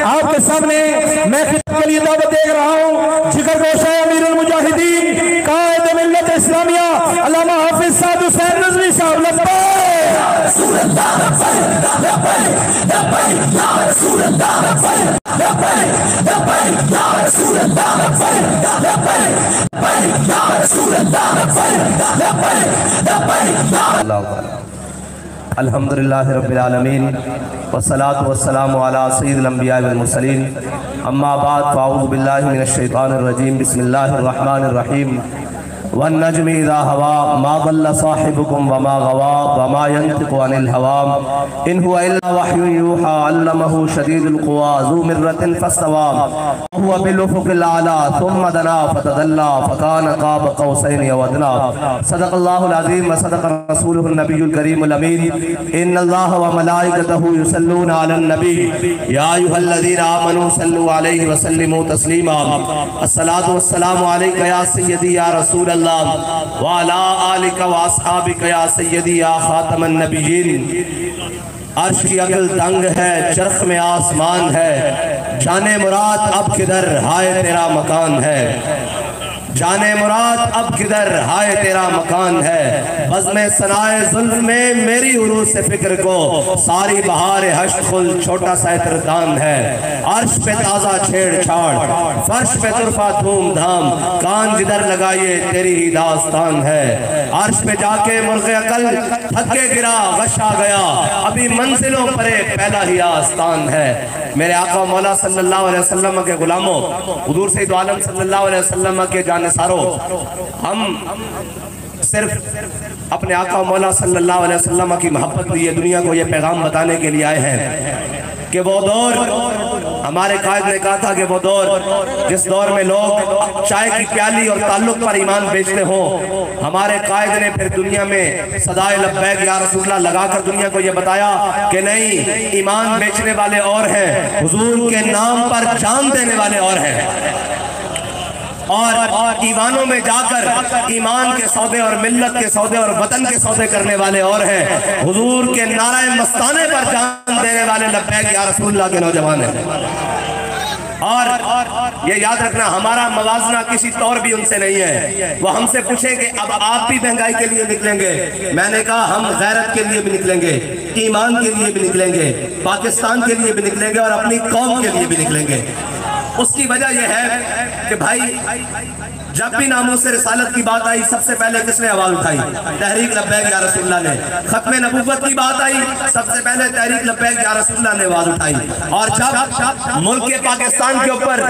آپ کے سامنے میں خطاب کے لیے دعوت دے رہا ہوں جگر گوشہ امیر المجاہدین قائد ملت اسلامیہ علامہ حافظ سعد حسین رضوی صاحب لبیک یا رسول اللہ لبیک لبیک یا رسول اللہ لبیک لبیک لبیک یا رسول اللہ لبیک لبیک لبیک یا رسول اللہ لبیک لبیک لبیک یا اللہ الحمدللہ رب العالمین والصلاة والسلام علی سید الانبیاء والمرسلین اما بعد فاعوذ باللہ من الشیطان الرجیم بسم اللہ الرحمن الرحیم والنجم اذا ہوا ما ضل صاحبکم وما غوا وما ينطق عن الہوا ان هو الا وحی یوحى علمہ شدید القوا ذو مرۃ فاستوى وهو بالافق الاعلی ثم دنا فتدلى فكان قاب قوسین او ادنى صدق اللہ العظیم وصدق رسولہ النبی الکریم الامین ان اللہ وملائکتہ یصلون علی النبی یا ایھا الذین آمنوا صلوا علیہ وسلموا تسلیما الصلاۃ والسلام علیک یا سیدی یا رسول اللہ وعلا آلک و اصحابک یا سیدی یا خاتم النبیین عرش کی عقل تنگ ہے چرخ میں آسمان ہے جانے مراد اب کدھر ہائے تیرا مکان ہے جانے مراد اب کدھر ہائے تیرا مکان ہے بزم ثنائے زلف میں میری عروج سے فکر کو ساری بہار حشر خل چھوٹا سا اطردان ہے عرش پہ تازہ چھیڑ چھاڑ فرش پہ طرفہ دھوم دھام کان جدر لگائیے تیری ہی داستان ہے عرش پہ جا کے مرغ عقل تھکے گرا غش آ گیا ابھی منزلوں پرے پہلا ہی آستان ہے میرے آقا مولا صلی اللہ علیہ وسلم کے غلاموں حضور سید عالم صلی اللہ علیہ وسلم کے جانثاروں ہم صرف اپنے آقا مولا صلی اللہ علیہ وسلم کی محبت لیے دنیا کو یہ پیغام بتانے کے لیے آئے ہیں کہ وہ دور ہمارے قائد نے کہا تھا کہ وہ دور جس دور میں لوگ چائے کی پیالی اور تعلق پر ایمان بیچتے ہوں ہمارے قائد نے پھر دنیا میں صدائے لبیک یا رسول اللہ لگا کر دنیا کو یہ بتایا کہ نہیں ایمان بیچنے والے اور ہیں حضور کے نام پر جان دینے والے اور ہیں اور ایوانوں میں جا کر ایمان کے سودے اور ملت کے سودے اور وطن کے سودے کرنے والے اور ہیں حضور کے نعرہ مستانے پر جان دینے والے لبیک یا رسول اللہ کے نوجوان ہیں اور یہ یاد رکھنا ہمارا موازنہ کسی طور بھی ان سے نہیں ہے وہ ہم سے پوچھیں کہ اب آپ بھی مہنگائی کے لیے نکلیں گے میں نے کہا ہم غیرت کے لیے بھی نکلیں گے ایمان کے لیے بھی نکلیں گے پاکستان کے لیے بھی نکلیں گے اور اپنی قوم کے لیے بھی نکلیں گے اس کی وجہ یہ ہے کہ بھائی جب بھی ناموس رسالت کی بات آئی سب سے پہلے کس نے آواز اٹھائی تحریک لبیک یا رسول اللہ نے ختم نبوت کی بات آئی سب سے پہلے تحریک لبیک یا رسول اللہ نے آواز اٹھائی اور جب ملک پاکستان کے اوپر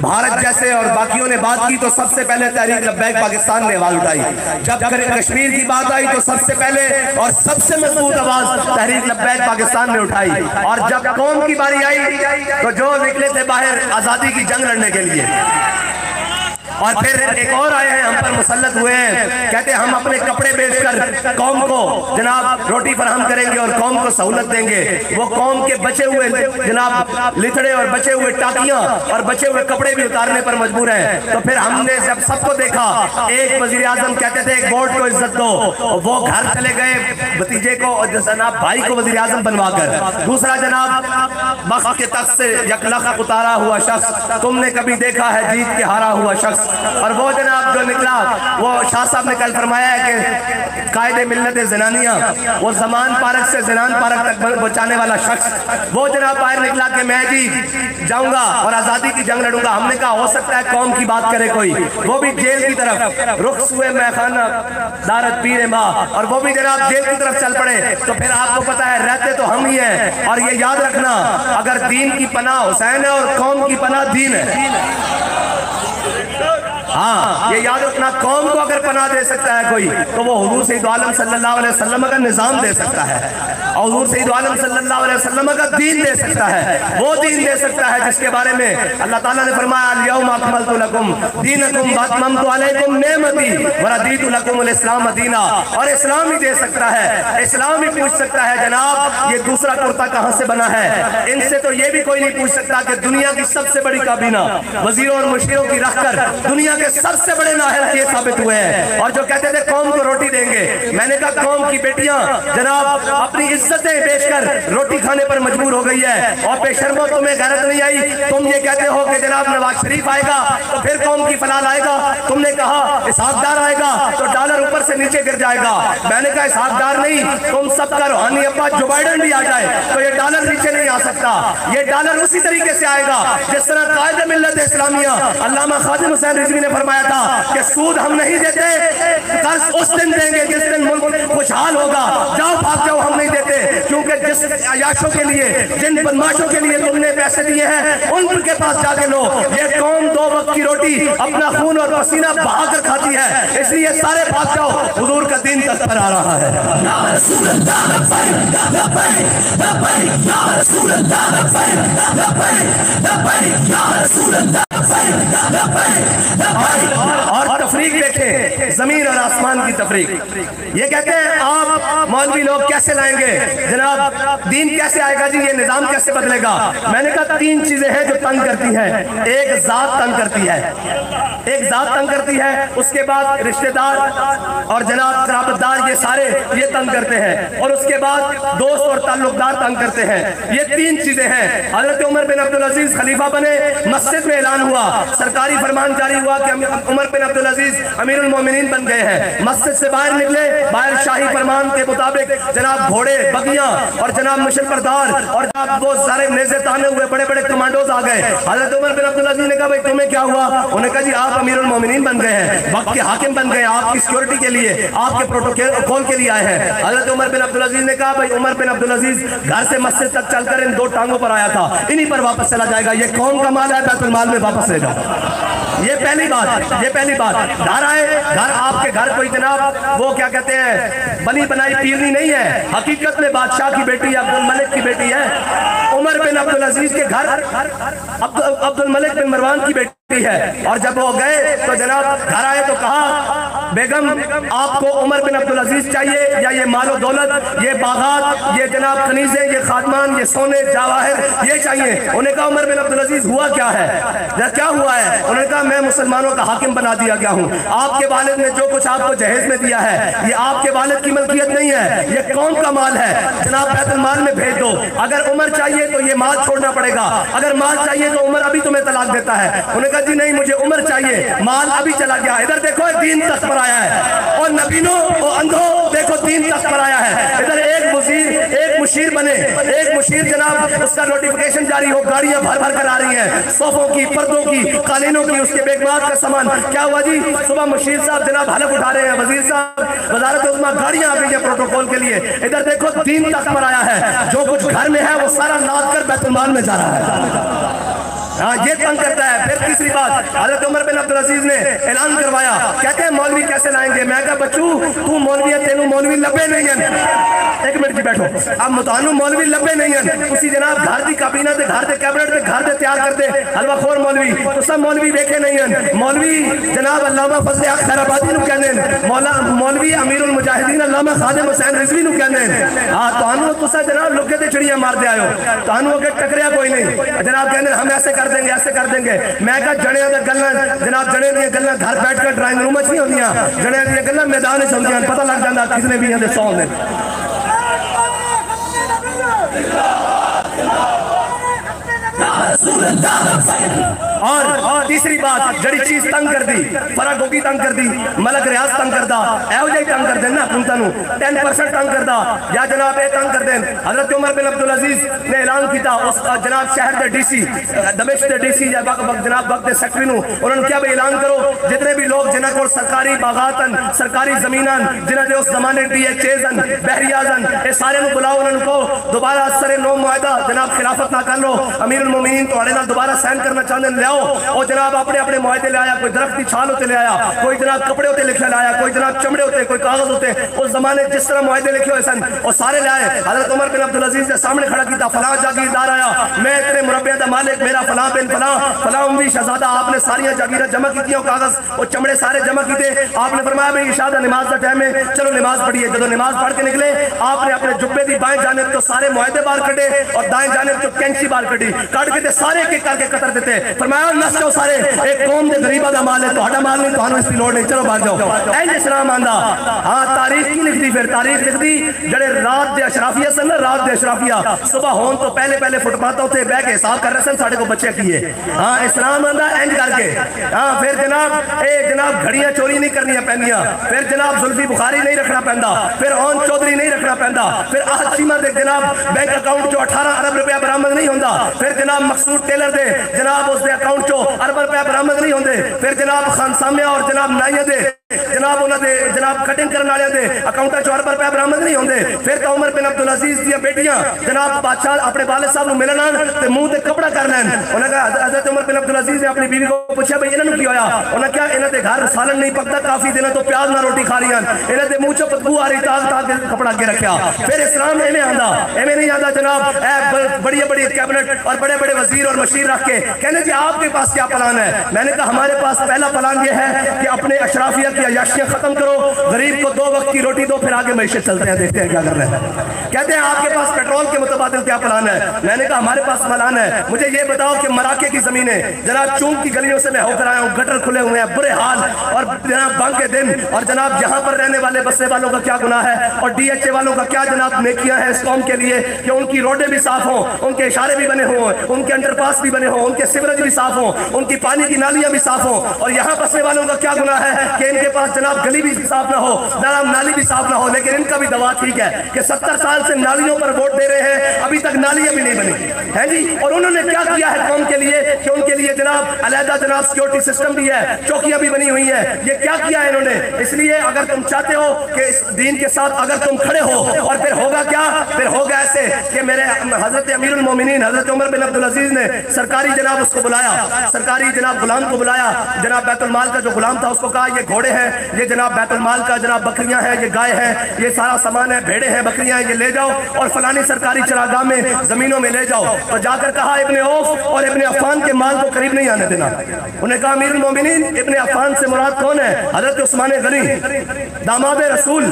بھارت جیسے اور باقیوں نے بات کی تو سب سے پہلے تحریک لبیک پاکستان نے آواز اٹھائی جب کشمیر کی بات آئی تو سب سے پہلے اور سب سے مضبوط آواز تحریک لبیک پاکستان نے اٹھائی اور جب قوم کی باری آئی تو جو نکلے تھے باہر آزادی کی جنگ لڑنے کے لیے اور پھر ایک اور آئے ہیں ہم پر مسلط ہوئے ہیں کہتے ہیں ہم اپنے کپڑے بیچ کر قوم کو جناب روٹی فراہم کریں گے اور قوم کو سہولت دیں گے وہ قوم کے بچے ہوئے جناب لتڑے اور بچے ہوئے ٹاکیاں اور بچے ہوئے کپڑے بھی اتارنے پر مجبور ہیں تو پھر ہم نے جب سب کو دیکھا ایک وزیر اعظم کہتے تھے ایک ووٹ کو عزت دو وہ گھر چلے گئے بھتیجے کو اور جناب بھائی کو وزیر اعظم بنوا کر دوسرا جناب بخت کے تخت سے یکلخ اتارا ہوا شخص تم نے کبھی دیکھا ہے جیت کے ہارا ہوا شخص اور وہ جناب جو نکلا وہ شاہ صاحب نے کل فرمایا ہے کہ قائد ملت زنانیہ وہ زمان پارک سے زنان پارک تک بچانے والا شخص وہ جناب باہر نکلا کہ میں جی جاؤں گا اور آزادی کی جنگ لڑوں گا ہم نے کہا ہو سکتا ہے قوم کی بات کرے کوئی وہ بھی جیل کی طرف رخ سوئے میں خانہ دارت پیر ماں اور وہ بھی جناب جیل کی طرف چل پڑے تو پھر آپ کو پتا ہے رہتے تو ہم ہی ہیں اور یہ یاد رکھنا اگر دین کی پناہ حسین ہے اور قوم کی پناہ دین ہے ہاں یہ یاد رکھنا قوم کو اگر پناہ دے سکتا ہے کوئی تو وہ حضور سید عالم صلی اللہ علیہ وسلم کا نظام دے سکتا ہے اور حضور سید عالم صلی اللہ علیہ وسلم کا دین دے سکتا ہے وہ دین دے سکتا ہے جس کے بارے میں اللہ تعالیٰ نے فرمایا الیوم اکملت لکم دینکم واتممت علیکم نعمتی وردیت لکم الاسلام دینا اور اسلام ہی دے سکتا ہے اسلام ہی پوچھ سکتا ہے جناب یہ دوسرا کرتا کہاں سے بنا ہے ان سے تو یہ بھی کوئی نہیں پوچھ سکتا کہ دنیا کی سب سے بڑی کابینہ وزیروں اور مشیروں کی رکھ کر دنیا کے سب سے بڑے نااہل یہ ثابت ہوئے ہیں۔ اور جو کہتے تھے قوم کو روٹی دیں گے، میں نے کہا قوم کی بیٹیاں جناب اپنی عزتیں بیچ کر روٹی کھانے پر مجبور ہو گئی ہے، اور بے شرمو تمہیں غیرت نہیں آئی، تم یہ کہتے ہو کہ جناب نواز شریف آئے گا تو پھر قوم کی فلاح آئے گا، تم نے کہا اسحاق ڈار آئے گا تو ڈالر اوپر سے نیچے گر جائے گا، میں نے کہا اسحاق ڈار نہیں، تم سب کا روحانی ابا جو بائیڈن بھی آ جائے تو یہ ڈالر نیچے نہیں آ سکتا، یہ ڈالر اسی طریقے سے آئے گا جس طرح قائد ملت اسلامیہ علامہ خادم حسین رضوی نے فرمایا تھا کہ سود ہم نہیں دیتے، قرض اس دن دیں گے جس دن ملک خوشحال ہوگا، جاؤ بھاگ جاؤ ہم نہیں دیتے، کیونکہ جس عیاشوں کے لیے جن بدماشوں کے لیے تم نے پیسے دیے ہیں ان کے پاس جا کے لو، یہ قوم 2 وقت کی روٹی اپنا خون اور پسینہ بہا کر کھاتی ہے، اس لیے سارے بھاگ جاؤ، حضور کا دین تخت پر آ رہا ہے۔ یا رسول اللہ لبیک لبیک لبیک یا رسول اللہ لبیک لبیک لبیک یا رسول اللہ لبیک لبیک لبیک۔ اور تفریق دیکھیں، زمین اور آسمان کی تفریق، یہ کہتے ہیں آپ مولوی لوگ کیسے لائیں گے جناب، دین کیسے آئے گا جی، یہ نظام کیسے بدلے گا؟ میں نے کہا 3 چیزیں ہیں جو تنگ کرتی ہیں، ایک ذات تنگ کرتی ہے، ایک ذات تنگ کرتی ہے، اس کے بعد رشتہ دار اور جناب قرابت دار یہ سارے یہ تنگ کرتے ہیں، اور اس کے بعد دوست اور تعلق دار تنگ کرتے ہیں، یہ 3 چیزیں ہیں۔ حضرت عمر بن عبدالعزیز خلیفہ بنے، مسجد میں اعلان ہوا، سرکاری فرمان جاری ہوا کہ عمر بن عبدالعزیز امیر المومنین بن گئے ہیں، مسجد سے باہر نکلے، باہر شاہی فرمان کے مطابق جناب گھوڑے بگیاں اور جناب مشل بردار اور جناب وہ سارے نیزے تانے ہوئے بڑے بڑے کمانڈوز آ گئے۔ حضرت عمر بن عبدالعزیز نے کہا بھائی تمہیں کیا ہوا؟ انہوں نے کہا جی آپ امیر المومنین بن گئے ہیں، وقت کے حاکم بن گئے، آپ کی سیکورٹی کے لیے، آپ کے پروٹوکول کے لیے آئے ہیں۔ حضرت عمر بن عبدالعزیز نے کہا بھائی عمر بن عبدالعزیز گھر سے مسجد تک چل کر ان 2 ٹانگوں پر آیا تھا، انہی پر واپس چلا جائے گا، یہ قوم کا مال ہے، بیت المال میں واپس لے جاؤ۔ یہ پہلی بات، گھر آئے، گھر آپ کے گھر کوئی جناب وہ کیا کہتے ہیں بنی بنائی پیرنی نہیں ہے، حقیقت میں بادشاہ کی بیٹی ہے، عبد الملک کی بیٹی ہے، عمر بن عبدالعزیز کے گھر عبد الملک بن مروان کی بیٹی ہے، اور جب وہ گئے تو جناب گھر آئے تو کہا بیگم آپ کو عمر بن عبدالعزیز چاہیے یا یہ مال و دولت، یہ باغات، یہ جناب کنیزیں، یہ خادمان، یہ سونے جواہر یہ چاہیے؟ انہوں نے کہا عمر بن عبدالعزیز ہوا کیا ہے، کیا ہوا ہے؟ انہوں نے کہا میں مسلمانوں کا حاکم بنا دیا گیا ہوں، آپ کے والد نے جو کچھ آپ کو جہیز میں دیا ہے یہ آپ کے والد کی ملکیت نہیں ہے، یہ قوم کا مال ہے، جناب بیت المال میں بھیج دو، اگر عمر چاہیے تو یہ مال چھوڑنا پڑے گا، اگر مال چاہیے تو عمر ابھی تمہیں طلاق دیتا ہے۔ انہوں نے کہا جی نہیں مجھے عمر چاہیے، مال ابھی چلا گیا، ادھر دیکھو دین تخت پر آیا ہے، اور نبینوں اور اندھوں دیکھو دین تخت پر آیا ہے، ادھر ایک مشیر بنے، ایک مشیر جناب اس کا نوٹیفیکیشن جاری ہو، گاڑیاں بھر بھر کر آ رہی ہیں، صوفوں کی، پردوں کی، قالینوں کی، اس کے بیگمات کا سامان، کیا ہوا جی صبح مشیر صاحب جناب حلف اٹھا رہے ہیں، وزیر صاحب وزارت عظمیٰ گاڑیاں آ گئی ہیں پروٹوکول کے لیے، ادھر دیکھو دین تخت پر آیا ہے، جو کچھ گھر میں ہے وہ سارا لاد کر بیت المال میں جا رہا ہے، یہ تنگ کرتا ہے۔ پھر تیسری بات، حضرت عمر بن عبدالعزیز نے اعلان کروایا، کہتے ہیں مولوی کیسے لائیں گے؟ میں کہا بچو تو مولوی ہے، تینوں مولوی لبے نہیں ہیں، ایک منٹ جی بیٹھو، اب متعنو مولوی لبے نہیں ہیں، اسی جناب گھر دی کابینہ دے گھر دے کیبنٹ دے گھر دے تیار کر دے حلوہ خور مولوی، تو سب مولوی دیکھے نہیں ہیں، مولوی جناب علامہ فضل حق خیر آبادی نو کہنے ہیں، مولوی امیر المجاہدین علامہ خادم حسین رضوی نو کہنے ہیں، تانوں تسا جناب لوکے تے چڑیاں مار دے آئے ہو، تانوں اگر ٹکریا کوئی نہیں، جناب کہنے ہم ایسے کر دیں گے ایسے کر دیں گے۔ میں کہا جڑے دے گلاں جناب جڑے دی گلاں گھر بیٹھ کر ڈرائنگ روم وچ نہیں ہوندیاں، جڑے دی گلاں میدان وچ ہوندیاں، پتہ لگ جاندا کتنے بھی دے 100 نے۔ اور تیسری بات جڑی چیز تنگ کر دی، فرا گوگی تنگ کر دی، ملک ریاض تنگ کر دا، ایو جائی تنگ کر دینا کنتا نو 10% تنگ کر دا، یا جناب اے تنگ کر دیں۔ حضرت عمر بن عبدالعزیز نے اعلان کیتا اس جناب شہر دے ڈی سی دمشق دے ڈی سی یا جناب وقت دے سیکٹری نو، انہوں نے کیا بھی اعلان کرو جتنے بھی لوگ جنہ کو سرکاری باغاتن سرکاری زمینان جنہ دے اس زمانے ڈی ایچ ایزن بحریازن اے سارے نو بلاؤ، انہوں نے کہو دوبارہ سر نو معاہدہ جناب خلافت نہ کر لو، امیر المومنین تو اڑے نہ دوبارہ سائن کرنا چاہتے ہیں لے آؤ، اور جناب اپنے اپنے معاہدے لے آیا، کوئی درخت کی چھال ہوتے لے آیا، کوئی جناب کپڑے ہوتے لکھے لے آیا، کوئی جناب چمڑے ہوتے، کوئی کاغذ ہوتے، اس زمانے جس طرح معاہدے لکھے ہوئے سن اور سارے لے آئے۔ حضرت عمر بن عبدالعزیز نے سامنے کھڑا کیتا، فلاں جاگیردار آیا، میں اتنے مربع دا مالک، میرا فلاں بن فلاں فلاں اموی شہزادہ، آپ نے ساری جاگیریں جمع کی تھیں، کاغذ اور چمڑے سارے جمع کیتے، آپ نے فرمایا بھئی عشاء دا نماز دا ٹائم ہے، چلو نماز پڑھیے۔ جب نماز پڑھ کے نکلے آپ نے اپنے جبے دی بائیں جانب تو سارے معاہدے باہر کٹے اور دائیں جانب تو کینچی باہر کٹی، کٹ کے سارے کے کر کے قطر دیتے، فرمایا فرمایا نس جاؤ سارے ایک قوم دے غریبہ دا مال ہے تہاڈا مال نہیں تہانوں اس دی لوڑ نہیں چلو بھاگ جاؤ اینج اسلام آندا ہاں تاریخ کی لکھ دی پھر تاریخ لکھ دی جڑے رات دے اشرافیہ سن رات دے اشرافیہ صبح ہون تو پہلے فٹ پاتھا ہوتے بہ کے حساب کر رہے سن ساڑھے کو بچے کیے ہاں اسلام آندا اینج کر کے ہاں پھر جناب گھڑیاں چوری نہیں کرنیاں پہنیاں پھر جناب زلفی بخاری نہیں رکھنا پہندا پھر اون چودھری نہیں رکھنا پہندا پھر آہد چیمہ دے جناب بینک اکاؤنٹ جو 18 ارب روپیہ برآمد نہیں ہوندا پھر جناب مقصود ٹیلر دے جناب اس دے اکاؤنٹ جو ارب روپیہ برآمد نہیں ہوندے پھر جناب خان سامیہ اور جناب نائیہ دے جناب انہاں دے جناب کٹنگ کرنے والے دے اکاؤنٹاں چ ارب روپیہ برآمد نہیں ہوندے پھر تو عمر بن عبدالعزیز دی بیٹیاں جناب بادشاہ اپنے والد صاحب نوں ملن آن تے منہ تے کپڑا کر لین انہاں کہا حضرت عمر بن عبدالعزیز نے اپنی بیوی کو پوچھا بھئی انہاں نوں کی ہویا انہاں کہا انہاں دے گھر سالن نہیں پکدا کافی دنوں تو پیاز نہ روٹی کھا رہی ہیں انہاں دے منہ چ بدبو آ رہی تاگ کپڑا اگے رکھیا پھر اسلام ایویں آندا ایویں نہیں آندا جناب اے بڑی کیبنٹ اور بڑے وزیر اور مشیر رکھ کے کہنے جی آپ کے پاس کیا پلان ہے میں نے کہا ہمارے پاس پہلا پلان یہ ہے کہ اپنے اشرافیہ کی عیاشیاں ختم کرو غریب کو 2 وقت کی روٹی دو پھر آگے معیشت چلتے ہیں دیکھتے ہیں کیا کر رہے ہیں کہتے ہیں آپ کے پاس پیٹرول کے متبادل کیا پلان ہے میں نے کہا ہمارے پاس پلان ہے مجھے یہ بتاؤ کہ مراکے کی زمینیں جناب چونک کی گلیوں سے میں ہو کر آیا ہوں گٹر کھلے ہوئے ہیں برے حال اور جناب بانگ کے دن اور جناب یہاں پر رہنے والے بسنے والوں کا کیا گناہ ہے اور ڈی ایچ اے والوں کا کیا جناب نیکیاں ہیں اس قوم کے لیے کہ ان کی روڈیں بھی صاف ہوں ان کے اشارے بھی بنے ہوں ان کے انڈر پاس بھی بنے ہوں ان کے سیوریج بھی صاف ہوں ان کی پانی کی نالیاں بھی صاف ہوں اور یہاں بسنے والوں کا کیا گناہ ہے کہ ان کے پاس جناب گلی بھی صاف نہ ہو نالی بھی صاف نہ ہو لیکن ان کا بھی دوا ٹھیک ہے کہ 70 سال سے نالیوں پر ووٹ دے رہے ہیں ابھی تک نالیاں بھی نہیں بنی ہیں جی اور انہوں نے کیا کیا ہے قوم کے لیے کہ ان کے لیے جناب علیحدہ جناب سیکورٹی سسٹم بھی ہے چوکیاں بھی بنی ہوئی ہیں یہ کیا کیا ہے انہوں نے اس لیے اگر تم چاہتے ہو کہ اس دین کے ساتھ اگر تم کھڑے ہو اور پھر ہوگا کیا پھر ہوگا ایسے کہ میرے حضرت امیر المومنین حضرت عمر بن عبدالعزیز نے سرکاری جناب اس کو بلایا سرکاری جناب غلام کو بلایا جناب بیت المال کا جو غلام تھا اس کو کہا یہ گھوڑے ہیں یہ جناب بیت المال کا جناب بکریاں ہیں یہ گائے ہیں یہ سارا سامان ہے بھیڑے ہیں بکریاں ہیں یہ لے جاؤ اور فلانی سرکاری چراگاہ میں زمینوں میں لے جاؤ تو جا کر کہا ابن عوف اور ابن عفان کے مال کو قریب نہیں آنے دینا انہیں کہا امیر المومنین ابن عفان سے مراد کون ہے حضرت عثمان غنی داماد رسول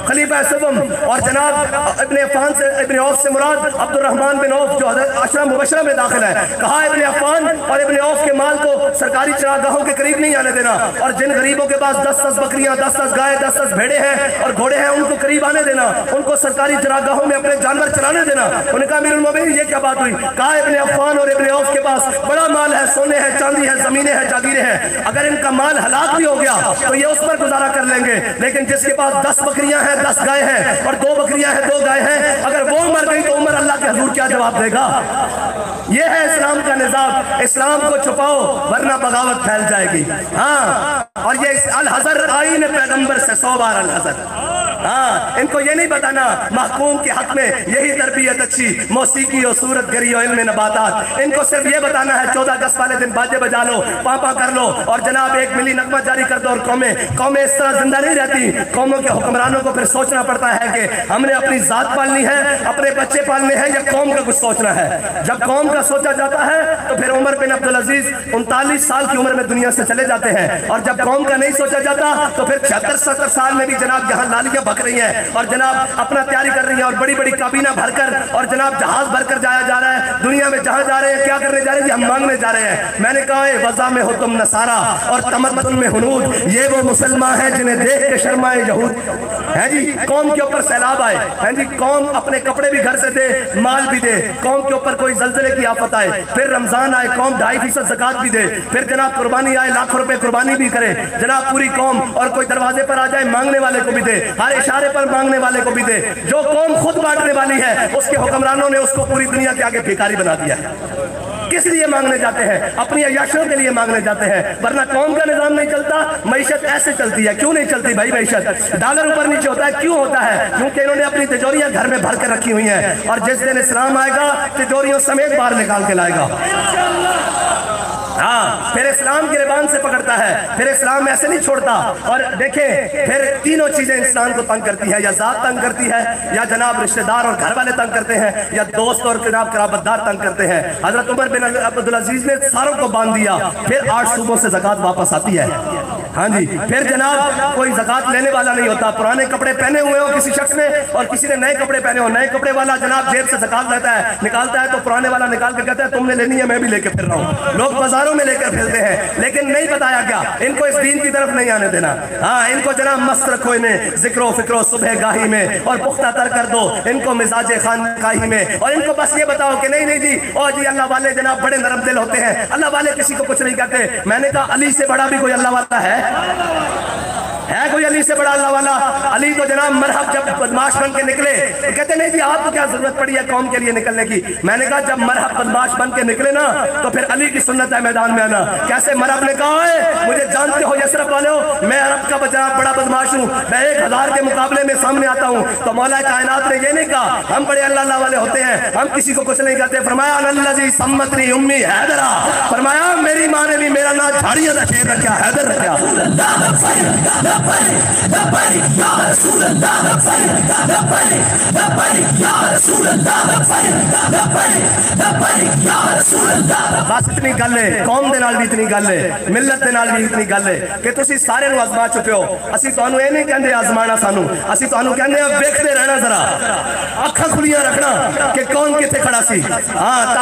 خلیفہ سوم اور جناب ابن عفان سے ابن عوف سے مراد عبد الرحمن بن عوف جو حضرت عشرہ مبشرہ میں داخل ہے کہا ابن عفان اور ابن عوف کے مال کو سرکاری چراگاہوں کے قریب نہیں آنے دینا اور جن غریبوں کے پاس 10 بکریاں 10 گائے 10 بھیڑے ہیں اور گھوڑے ہیں ان کو قریب آنے دینا ان کو سرکاری چراگاہوں میں اپنے جانور چلانے دینا انہوں نے کہا امیر المومنین یہ کیا بات ہوئی کہا ابن عفان اور ابن عوف کے پاس بڑا مال ہے سونے ہے چاندی ہے زمینیں ہیں جاگیریں ہیں اگر ان کا مال ہلاک بھی ہو گیا تو یہ اس پر گزارا کر لیں گے لیکن جس کے پاس 10 بکریاں ہیں 10 گائے ہیں اور 2 بکریاں ہیں 2 گائے ہیں اگر وہ مر گئی تو عمر اللہ کے حضور کیا جواب دے گا یہ ہے اسلام کا نظام اسلام کو چھپاؤ ورنہ بغاوت پھیل جائے گی ہاں اور یہ الحذر آئین پیغمبر سے 100 بار الحذر ہاں ان کو یہ نہیں بتانا محکوم کے حق میں یہی تربیت اچھی موسیقی اور صورت گری اور علم نباتات ان کو صرف یہ بتانا ہے 14 اگست والے دن باجے بجا لو پاپا کر لو اور جناب 1 ملی نغمہ جاری کر دو اور قومیں اس طرح زندہ نہیں رہتی قوموں کے حکمرانوں کو پھر سوچنا پڑتا ہے کہ ہم نے اپنی ذات پالنی ہے اپنے بچے پالنے ہیں یا قوم کا کچھ سوچنا ہے جب قوم کا سوچا جاتا ہے تو پھر عمر بن عبدالعزیز 39 سال کی عمر میں دنیا سے چلے جاتے ہیں اور جب قوم کا نہیں سوچا جاتا تو پھر 76-70 سال میں بھی جناب یہاں لالیاں بک رہی ہیں اور جناب اپنا تیاری کر رہی ہیں اور بڑی کابینہ بھر کر اور جناب جہاز بھر کر جایا جا رہا ہے دنیا میں جہاں جا رہے ہیں کیا کرنے جا رہے ہیں ہم مانگنے جا رہے ہیں میں نے کہا ہے وضع میں ہو تم نصارا اور تمدن میں ہنود یہ وہ مسلمان ہیں جنہیں دیکھ کے شرمائے یہود ہیں جی قوم کے اوپر سیلاب آئے ہیں جی قوم اپنے کپڑے بھی گھر سے دے مال بھی دے قوم کے اوپر کوئی زلزلے کی آفت آئے پھر رمضان آئے قوم 2.5% زکوٰۃ بھی دے پھر جناب قربانی آئے لاکھ روپے قربانی بھی کرے جناب پوری قوم اور کوئی دروازے پر آ جائے مانگنے والے کو بھی دے ہر اشارے پر مانگنے والے کو بھی دے جو قوم خود بانٹنے والی ہے اس کے حکمرانوں نے اس کو پوری دنیا کے آگے بھیکاری بنا دیا ہے کس لیے مانگنے جاتے ہیں اپنی عیاشیوں کے لیے مانگنے جاتے ہیں ورنہ قوم کا نظام نہیں چلتا معیشت ایسے چلتی ہے کیوں نہیں چلتی بھائی معیشت ڈالر اوپر نیچے ہوتا ہے کیوں ہوتا ہے کیونکہ انہوں نے اپنی تجوریاں گھر میں بھر کر رکھی ہوئی ہیں اور جس دن اسلام آئے گا تجوریوں سمیت باہر نکال کے لائے گا ہاں پھر اسلام گریبان سے پکڑتا ہے پھر اسلام ایسے نہیں چھوڑتا اور دیکھیں پھر تینوں چیزیں انسان کو تنگ کرتی ہے یا ذات تنگ کرتی ہے یا جناب رشتہ دار اور گھر والے تنگ کرتے ہیں یا دوست اور جناب قرابت دار تنگ کرتے ہیں حضرت عمر بن عبدالعزیز نے ساروں کو باندھ دیا پھر 8 صوبوں سے زکوٰۃ واپس آتی ہے ہاں جی پھر جناب کوئی زکات لینے والا نہیں ہوتا. پرانے کپڑے پہنے ہوئے ہو کسی شخص نے اور کسی نے نئے کپڑے پہنے ہو, نئے کپڑے والا جناب جیب سے زکات لیتا ہے, نکالتا ہے تو پرانے والا نکال کے کہتا ہے تم نے لینی ہے میں بھی لے کے پھر رہا ہوں. لوگ بازاروں میں لے کر پھرتے ہیں لیکن نہیں بتایا گیا ان کو اس دین کی طرف نہیں آنے دینا. ہاں ان کو جناب مست رکھو, انہیں ذکر و فکر و صبح گاہی میں اور پختہ تر کر دو ان کو مزاج خانقاہی میں, اور ان کو بس یہ بتاؤ کہ نہیں جی او جی اللہ والے جناب بڑے نرم دل ہوتے ہیں, اللہ والے کسی کو کچھ نہیں کہتے. میں نے کہا علی سے بڑا بھی کوئی اللہ والا ہے کوئی علی سے بڑا اللہ والا؟ علی تو جناب مرحب جب بدماش بن کے نکلے تو کہتے نہیں جی آپ کو کیا ضرورت پڑی ہے قوم کے لیے نکلنے کی. میں نے کہا جب مرحب بدماش بن کے نکلے نا تو پھر علی کی سنت ہے میدان میں آنا. کیسے مرحب نے کہا ہے مجھے جانتے ہو یسرف والے ہو میں عرب کا جناب بڑا بدماش ہوں, میں 1000 کے مقابلے میں سامنے آتا ہوں. تو مولا کائنات نے یہ نہیں کہا ہم بڑے اللہ والے ہوتے ہیں ہم کسی کو کچھ نہیں کہتے. فرمایا الذی سمتنی امی حیدرا, فرمایا میری ماں نے بھی میرا نام جھاڑیوں کا شیر رکھا, حیدر رکھا. بس اتنی گل ہے, قوم دے نال بھی اتنی گل ہے, ملت دے نال بھی اتنی گل ہے کہ تسی سارے نو آزما چکے ہو. اسی تانوں اے نہیں کہندے آزمانا سانو, اسی تانوں کہندے ہیں ویکھتے رہنا, ذرا اکھاں کھلیاں رکھنا کہ کون کتے کھڑا سی. ہاں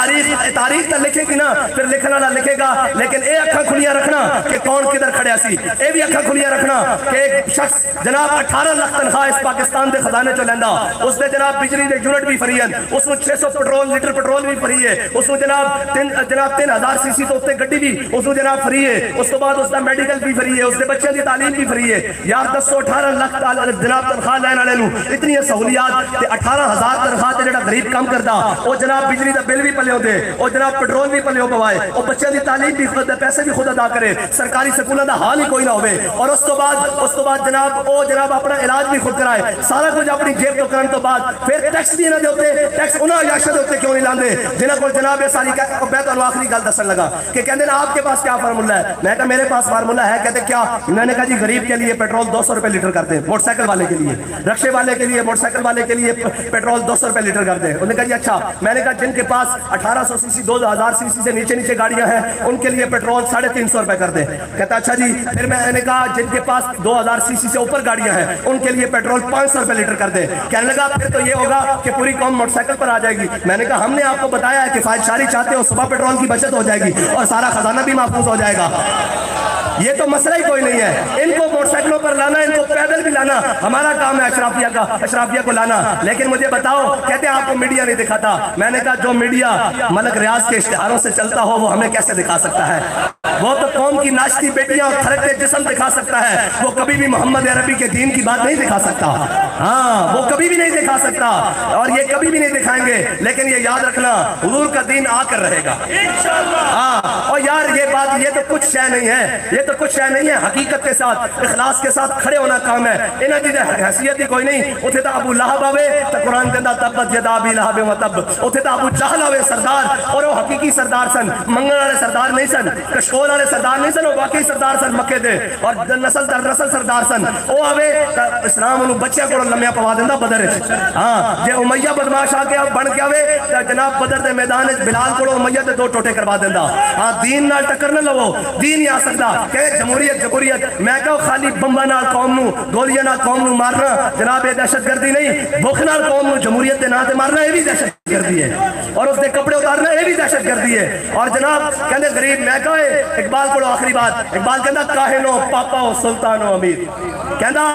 تاریخ تو لکھے گی نا پھر لکھنا نہ لکھے گا, لیکن اے اکھاں کھلیاں رکھنا کہ کون کدھر کھڑیا سی. اے بھی اکھاں کھلیاں رکھنا کہ ایک شخص جناب 18 لاکھ تنخواہ اس پاکستان دے خزانے چو لیندا, اس دے جناب بجلی دے یونٹ بھی فری ہیں, اس کو 600 لیٹر پٹرول بھی فری ہے, اس کو جناب 3000 سی سی تو اس تے گڈی بھی اس کو جناب فری ہے, اس تو بعد اس دا میڈیکل بھی فری ہے, اس دے بچے دی تعلیم بھی فری ہے. یار 18 لاکھ جناب تنخواہ لین والے نو اتنی سہولیات تے 18000 تنخواہ تے جڑا غریب کام کردا او جناب بجلی دا بل بھی پلیو دے, او جناب پٹرول بھی پلیو پوائے, او بچے دی تعلیم بھی خود پیسے بھی خود ادا کرے, سرکاری سکولاں دا حال ہی کوئی نہ ہوے, اور اس تو بعد جناب او جناب اپنا علاج بھی خود کرائے, سارا کچھ اپنی جیب تو کرن تو بعد پھر ٹیکس بھی نہ دے ہوتے. ٹیکس انہاں یاشا دے ہوتے کیوں نہیں لاندے جنہاں کو جناب یہ ساری میں تو آخری گل دسن لگا کہ کہندے نا آپ کے پاس کیا فارمولہ ہے. میں کہا میرے پاس فارمولہ ہے. کہتے کیا؟ میں نے کہا جی غریب کے لیے پیٹرول 200 روپے لیٹر کرتے ہیں, موٹر سائیکل والے کے لیے, رکشے والے کے لیے, موٹر سائیکل والے کے لیے پیٹرول 200 روپے لیٹر کرتے ہیں. انہوں نے کہا جی اچھا. میں نے کہا جن کے پاس 1800 سی سی 2000 سی سی سے نیچے گاڑیاں ہیں ان کے لیے پیٹرول 350 روپے کر دیں. کہتا اچھا جی. پھر میں نے کہا جن کے پاس 2000 سی سی سے اوپر گاڑیاں ہیں ان کے لیے پیٹرول 500 روپے لیٹر کر دیں. کہنے لگا پھر تو یہ ہوگا کہ پوری قوم موٹر سائیکل پر آ جائے گی. میں نے کہا ہم نے آپ کو بتایا ہے کہ فائد شاری چاہتے ہو, صبح پیٹرول کی بچت ہو جائے گی اور سارا خزانہ بھی محفوظ ہو جائے گا. یہ تو مسئلہ ہی کوئی نہیں ہے. ان کو موٹر سائیکلوں پر لانا, ان کو پیدل بھی لانا ہمارا کام ہے, اشرافیہ کو لانا. لیکن مجھے بتاؤ, کہتے ہیں آپ کو میڈیا نہیں دکھاتا. میں نے کہا جو میڈیا ملک ریاض کے اشتہاروں سے چلتا ہو وہ ہمیں کیسے دکھا سکتا ہے؟ وہ تو قوم کی ناشتی بیٹیاں اور تھرکتے جسم دکھا سکتا ہے, وہ کبھی بھی محمد عربی کے دین کی بات نہیں دکھا سکتا. ہاں وہ کبھی بھی نہیں دکھا سکتا اور یہ کبھی بھی نہیں دکھائیں گے. لیکن یہ یاد رکھنا حضور کا دین آ کر رہے گا انشاءاللہ. ہاں اور یار یہ بات یہ تو کچھ شے نہیں ہے, یہ تو کچھ شے نہیں ہے. حقیقت کے ساتھ اخلاص کے ساتھ کھڑے ہونا کام ہے. انہاں دی حیثیت ہی کوئی نہیں. اتھے تا ابو لہب آوے تو قرآن کہندا تبت یدا ابی لہب و تب. اتھے تا ابو جہل آوے سردار, اور وہ حقیقی سردار سن, منگن والے سردار نہیں سن, کشکول والے سردار نہیں سن, وہ واقعی سردار سن مکے دے, اور نسل در نسل سردار سن. وہ آوے اسلام انہوں بچے کو لمیا پوا دیندہ بدر. ہاں جے امیہ بدماش آ کے بن کے آوے جناب بدر دے میدان بلال کو امیہ دے 2 ٹوٹے کروا دیندہ. ہاں دین نال ٹکر نہ لو, دین نہیں آ سکتا کہ جمہوریت میں کہو خالی بمبا نال قوم نو, گولیاں نال قوم نو مارنا جناب یہ دہشت گردی نہیں. بھوک نال قوم نو جمہوریت دے نام تے مارنا یہ بھی دہشت گردی ہے, اور اس دے کپڑے اتارنا یہ بھی دہشت گردی ہے. اور جناب کہندے غریب میں کہے اقبال پڑھو آخری بات. اقبال کہندا کاہنو پاپا و سلطان و امیر, کہندا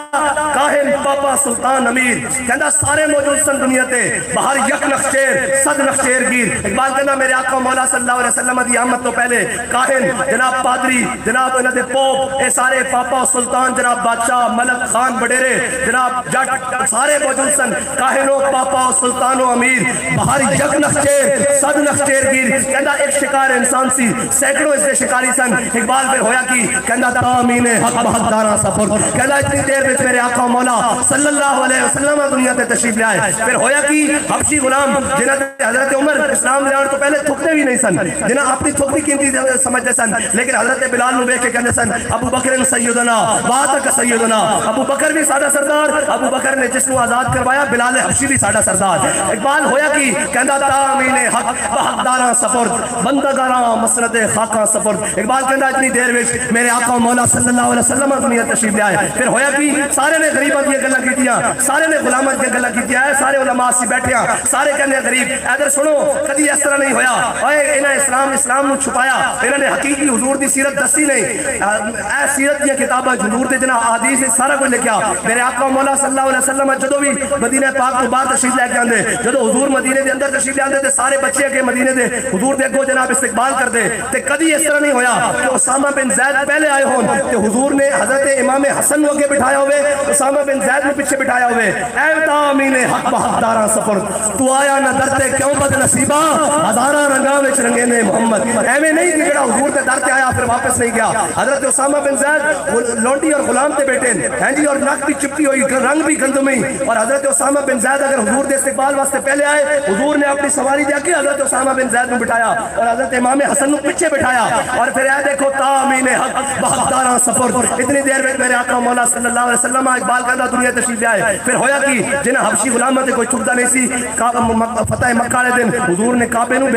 کاہن پاپا سلطان امیر, کہندا سارے موجود سن دنیا تے باہر یک نخشیر صد نخشیر گیر. اقبال کہندا میرے آقا مولا صلی اللہ علیہ وسلم دی آمد تو پہلے کاہن جناب پادری جناب انہاں دے پوپ اے سارے پاپا سلطان جناب بادشاہ ملک خان بڑیرے جناب جٹ سارے موجود سن. کاہنو پاپا سلطان و امیر باہر یک نخشیر صد نخشیر گیر. کہندا ایک شکار انسان سی سینکڑوں اس دے شکاری سن. اقبال پھر ہویا کی کہندا تامین حق بحق دارا سفر. کہندا اتنی دیر میں میرے آقا مولا صلی اللہ علیہ وسلم دنیا تے تشریف لے آئے. پھر ہویا کی حبشی غلام جنہاں حضرت عمر اسلام لے آنے تو پہلے تھکتے بھی نہیں سن, جنہاں اپنی تھک بھی قیمتی سمجھتے سن, لیکن حضرت بلال نو بیٹھ کے کہنے سن ابو بکر سیدنا واتک سیدنا. ابو بکر بھی ساڈا سردار, ابو بکر نے جس کو آزاد کروایا بلال حبشی بھی ساڈا سردار. اقبال ہویا کی کہندا تامین حق بحقداراں سپرد بندگاراں مسند خاکاں سپرد. اقبال کہندا اتنی دیر وچ میرے آقا مولا صلی اللہ علیہ وسلم دنیا تشریف لے آئے. پھر ہویا کی سارے نے غریباں دی گلاں کیتیاں, سارے نے غلاماں دی گلاں کیتیاں, سارے علماء سی بیٹھے ہیں, سارے کہندے غریب. ادھر سنو کدی اس طرح نہیں ہویا اوئے انہاں اسلام نو چھپایا, انہاں نے حقیقی حضور دی سیرت دسی نہیں. اے سیرت دی کتاباں حضور دے جناب احادیث سارا کچھ لکھیا. میرے آقا مولا صلی اللہ علیہ وسلم جدوں بھی مدینہ پاک تو باہر تشریف لے کے آندے, جدوں حضور مدینے دے اندر تشریف لے آندے تے سارے بچے کے مدینے دے حضور دے اگوں جناب استقبال کردے. تے کدی اس طرح نہیں ہویا کہ اسامہ بن زید پہلے آئے ہون تے حضور نے حضرت امام حسن نو اگے بٹھایا ہوئے, اسامہ بن زید نو پیچھے بٹھایا ہوئے. اے تامین حق بحقداراں سفر تو آیا نہ در تے کیوں بد نصیبا ہزاراں رنگاں وچ رنگے نے محمد. ایویں نہیں کہ جڑا حضور دے در تے آیا پھر واپس نہیں گیا. حضرت اسامہ بن زید لونڈی اور غلام تے بیٹھے ہیں جی, اور ناک بھی چپٹی ہوئی, رنگ بھی گندمی. اور حضرت اسامہ بن زید اگر حضور دے استقبال واسطے پہلے آئے, حضور نے اپنی سواری دے کے حضرت اسامہ بن زید کو بٹھایا اور حضرت امام حسن کو پیچھے بٹھایا. اور پھر اے دیکھو تامین حق بحقداراں سفر اتنی دیر میں میرے آقا مولا صلی اللہ علیہ وسلم اقبال کہندا دنیا تشریف لے آئے. پھر ہویا کی جنہاں حبشی غلاماں تے کوئی چھپدا نہیں سی, فتح مکہ والے دن حضور نے کعبے نو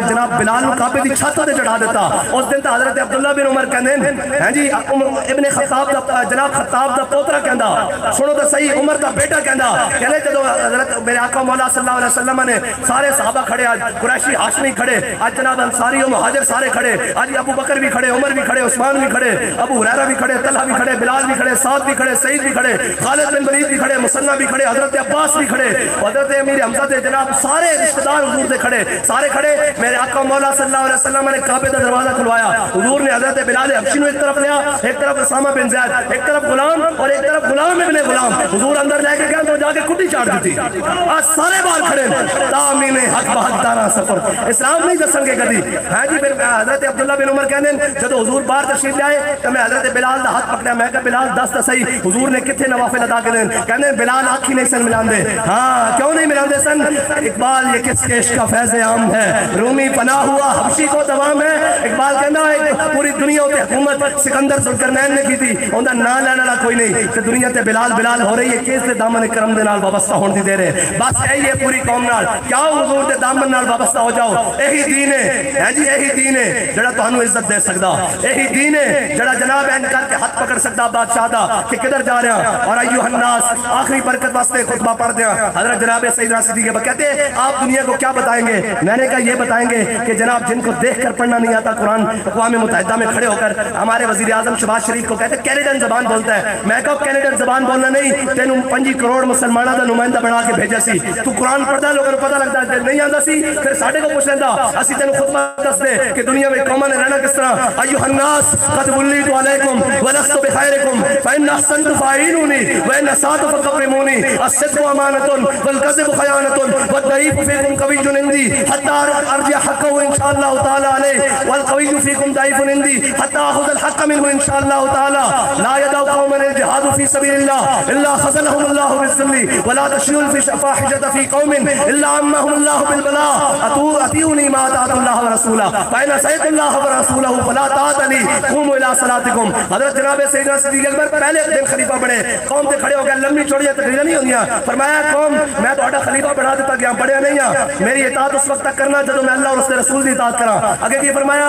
جناب بلال نو کعبے دی چھت تے چڑھا دیتا. اس دن تے حضرت عبداللہ بن عمر کہندے ہیں جی ابن خطاب دا جناب خطاب دا پوترا کہندا, سنو تو صحیح, عمر دا بیٹا کہندا کہنے جدو حضرت میرے آقا مولا صلی اللہ علیہ وسلم نے سارے صحابہ کھڑے, آج قریشی ہاشمی کھڑے, آج جناب انصاری و مہاجر سارے کھڑے, آج ابو بکر بھی کھڑے, عمر بھی کھڑے, عثمان بھی کھڑے, ابو ہریرہ بھی کھڑے, طلحہ بھی کھڑے, بلال بھی کھڑے, سعد بھی کھڑے, سعید بھی کھڑے, خالد بن ولید بھی کھڑے, مسنہ بھی کھڑے, حضرت عباس بھی کھڑے, حضرت امیر حمزہ دے جناب سارے رشتہ دار حضور دے کھڑے, سارے کھڑے. میرے آقا مولا صلی اللہ علیہ وسلم نے کعبے کا دروازہ کھلوایا. حضور نے حضرت بلال حبشی نو ایک طرف لیا, ایک طرف اسامہ بن زید, ایک طرف غلام اور ایک طرف غلام ابن غلام. حضور اندر لے کے گیا تو جا کے کٹی چاٹ دیتی. آج سارے بار کھڑے تامین حق بحقداراں سفر اسلام نہیں دسن گے کدی. ہاں جی پھر حضرت عبداللہ بن عمر کہندے جب حضور باہر تشریف لے آئے تو میں حضرت بلال دا ہاتھ پکڑا, میں کہا بلال دس تو صحیح حضور نے کتنے نوافل ادا کرے. کہندے بلال آنکھ ہی نہیں سن ملاندے. ہاں کیوں نہیں ملاندے سن؟ اقبال یہ کس کیش کا فیض عام ہے, رومی پناہ ہوا حبشی کو دوام ہے. اقبال کہندا پوری دنیا تے حکومت سکندر ذوالقرنین نے کی تھی, اوندا نام لینے والا کوئی نہیں, تے دنیا تے بلال بلال ہو رہی ہے کس دے دامن کرم دے نال وابستہ ہون دی دے رہے. بس یہی ہے پوری قوم نال, کیا حضور دے دامن نال وابستہ ہو جاؤ. یہی دین ہے جی, یہی دین ہے جڑا تانوں عزت دے سکدا, یہی دین ہے جڑا جناب این کر کے ہاتھ پکڑ سکدا بادشاہ دا کہ کدھر جا رہے ہیں. اور ایھا الناس آخری برکت واسطے خطبہ پڑھ دیا حضرت جناب سیدنا صدیق کہتے ہیں آپ دنیا کو کیا بتائیں گے. میں نے کہا یہ بتائیں گے کہ جناب جن کو دیکھ کر پڑھنا نہیں آتا قرآن اقوام متحدہ میں کھڑے ہو کر ہمارے وزیر اعظم شہباز شریف کو کہتے ہیں کینیڈین زبان بولتا ہے. میں کہا کینیڈین زبان بولنا نہیں, تینوں 5 کروڑ مسلمانوں کا نمائندہ بنا کے بھیجا سی, تو قرآن پڑھتا لوگوں کو پتہ لگتا ہے نہیں آتا سی, پھر ساڈے کو پوچھ لینا اسی تینوں خطبہ دس دے کہ دنیا میں قوموں نے رہنا کس طرح. ایھا الناس قد ولیت علیکم ولست بخیرکم فان احسنت فاعینونی وان اسأت فاکرمونی الصدق امانۃ والکذب خیانۃ والضعیف فیکم قوی عندی حتی ارجع حقہ ان شاء اللہ تعالی علیہ والقوی فیکم ضعیف عندی حتی اخذ الحق منه ان شاء اللہ تعالی. لا يدع قوما الجهاد في سبيل الله الا خذلهم الله بالذل ولا تشيء الفاحشة في قوم الا عمهم الله بالبلاء. اطیعونی ما اطاعت اللہ ورسولہ فإن عصیت اللہ ورسولہ فلا طاعت لی قوموا الی صلاتکم. حضرت جناب سیدنا صدیق اکبر پہلے دن خلیفہ بنے, قوم تے کھڑے ہو گئے, لمبی چوڑیاں تقریریں نہیں ہوندیاں, فرمایا قوم میں تہاڈا خلیفہ بنا دیتا گیا, بڑے نہیں ہاں, میری اطاعت اس وقت تک کرنا جدوں میں اللہ اور اس کے رسول کی اطاعت کراں. اگے کی فرمایا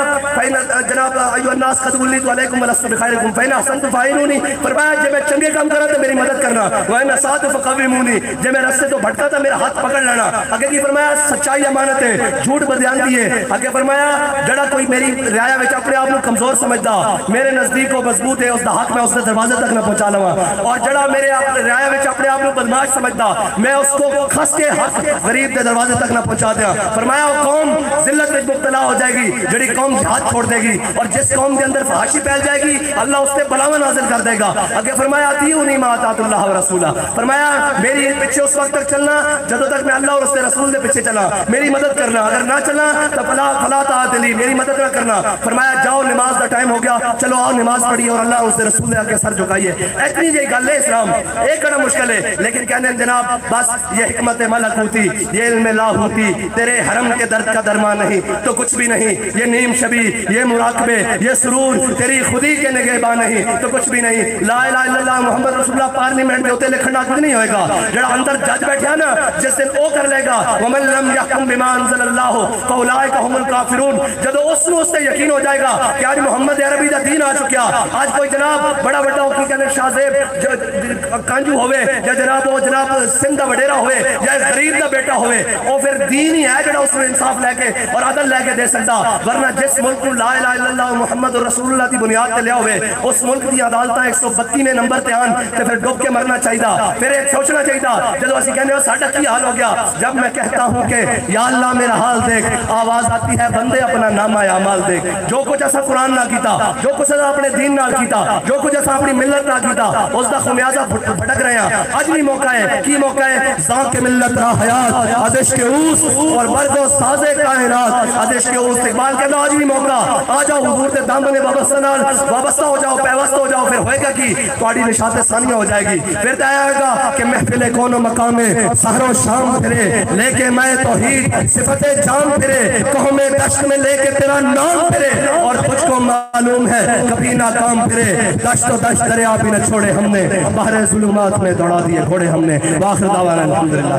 جناب ایھا الناس قد ولیت علیکم ولست بخیرکم فإن احسنت فاعینونی, فرمایا جب میں چنگے کام کراں تو میری مدد کرنا, وإن اسأت فقومونی, جب میں راستے تو بھٹکا تو میرا ہاتھ پکڑ لینا. اگے کی فرمایا سچائی امانت ہے, جھوٹ بدیانتی ہے. اگے فرمایا جڑا کوئی میری رعایا وچ اپنے آپ کو کمزور سمجھدا میرے نزدیک وہ مضبوط ہے, اس دا حق میں اس دے دروازے تک نہ پہنچا لواں. اور جڑا میرے رعایا وچ اپنے آپ کو بدماش سمجھدا میں اس کو کھس کے حق غریب دے دروازے تک نہ پہنچا دیا. فرمایا وہ قوم ذلت میں مبتلا ہو جائے گی جڑی قوم جہاد چھوڑ دے گی, اور جس قوم کے اندر فحاشی پھیل جائے گی اللہ اس پہ بلاوا نازل کر دے گا. اگے فرمایا اطیعونی ما اطاعت اللہ ورسولہ, فرمایا میری پیچھے اس وقت تک چلنا جب تک میں اللہ اور اس کے رسول کے پیچھے چلا, میری مدد کرنا, اگر نہ چلا تو فلا طاعت لی, میری مدد نہ کرنا. فرمایا جاؤ نماز کا ٹائم ہو گیا, چلو آؤ نماز پڑھیے اور اللہ اور اس کے رسول کے سر جھکائیے. اتنی جی گل ہے اسلام, ایک بڑا مشکل ہے, لیکن کہنے جناب بس یہ حکمت ملکوتی, یہ علم لاہوتی, تیرے حرم کے درد کا درما نہیں تو کچھ بھی نہیں, یہ نیم شبی, یہ مراقبے, یہ سرور تیری خودی کے نگہبان نہیں تو کچھ بھی نہیں. لا الہ الا اللہ محمد رسول اللہ پارلیمنٹ میں ہوتے لکھنا کچھ نہیں ہوئے گا. جڑا اندر جج بیٹھا نا جس دن او کر لے گا وَمَن لَّمْ يَحْكُم بِمَا أَنزَلَ اللَّهُ فَأُولَٰئِكَ هُمُ الْكَافِرُونَ جدو اس سے یقین ہو جائے گا کہ آج محمد عربی دا دین آ چکیا آج کوئی جناب بڑا بڑا کی کہنے شاہ زیب کانجو ہوئے یا جناب وہ جناب سندھ دا وڈیرا ہوئے یا غریب دا بیٹا ہوئے وہ پھر دین ہی ہے جڑا اس میں انصاف لے کے اور عدل لے کے دے سکتا ورنہ جس ملک کو لا الہ الا اللہ محمد رسول اللہ دی بنیاد تے لیا ہوئے اس ملک دی عدالتاں 132 نمبر تے آن تے پھر ڈوب کے مرنا چاہیے پھر ایک سوچنا چاہیے جدو اسی کہنے ہو ساڈا کی حال ہو گیا جب میں کہتا ہوں کہ یا اللہ میرا حال دیکھ آواز آتی ہے بندے اپنا نامہ اعمال دیکھ جو کچھ ایسا قرآن نہ کیتا جو کچھ ایسا اپنے دین نہ کیتا جو کچھ ایسا اپنی ملت نہ کیتا اس دا خمیازہ بھٹک رہے ہیں آج بھی موقع ہے کی موقع ہے ذاک ملت را حیات آدش کے اوس اور مرد و ساز کائنات آدش کے اوس اقبال کہتا آج بھی موقع آ جاؤ حضور کے دامن وابستہ ہو جاؤ پیوستہ ہو جاؤ پھر ہوئے گا کی تواڈی نشاط ثانیہ ہو جائے گی پھر آئے گا کہ محفل کون و مقام سحر و شام پھرے لے کے میں توحید صفت جام پھرے کہوں میں دشت میں لے کے تیرا نام پھرے اور کچھ کو معلوم ہے کبھی ناکام پھرے دشت و دشت دریا بھی نہ چھوڑے ہم نے بحر ظلمات میں دوڑا دیے گھوڑے ہم نے وآخر دعوانا الحمدللہ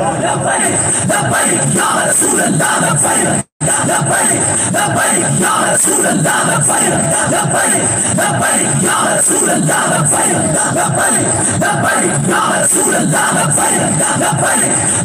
لبیک یا رسول اللہ لبیک لبیک یا رسول اللہ لبیک یا رسول اللہ لبیک یا رسول اللہ لبیک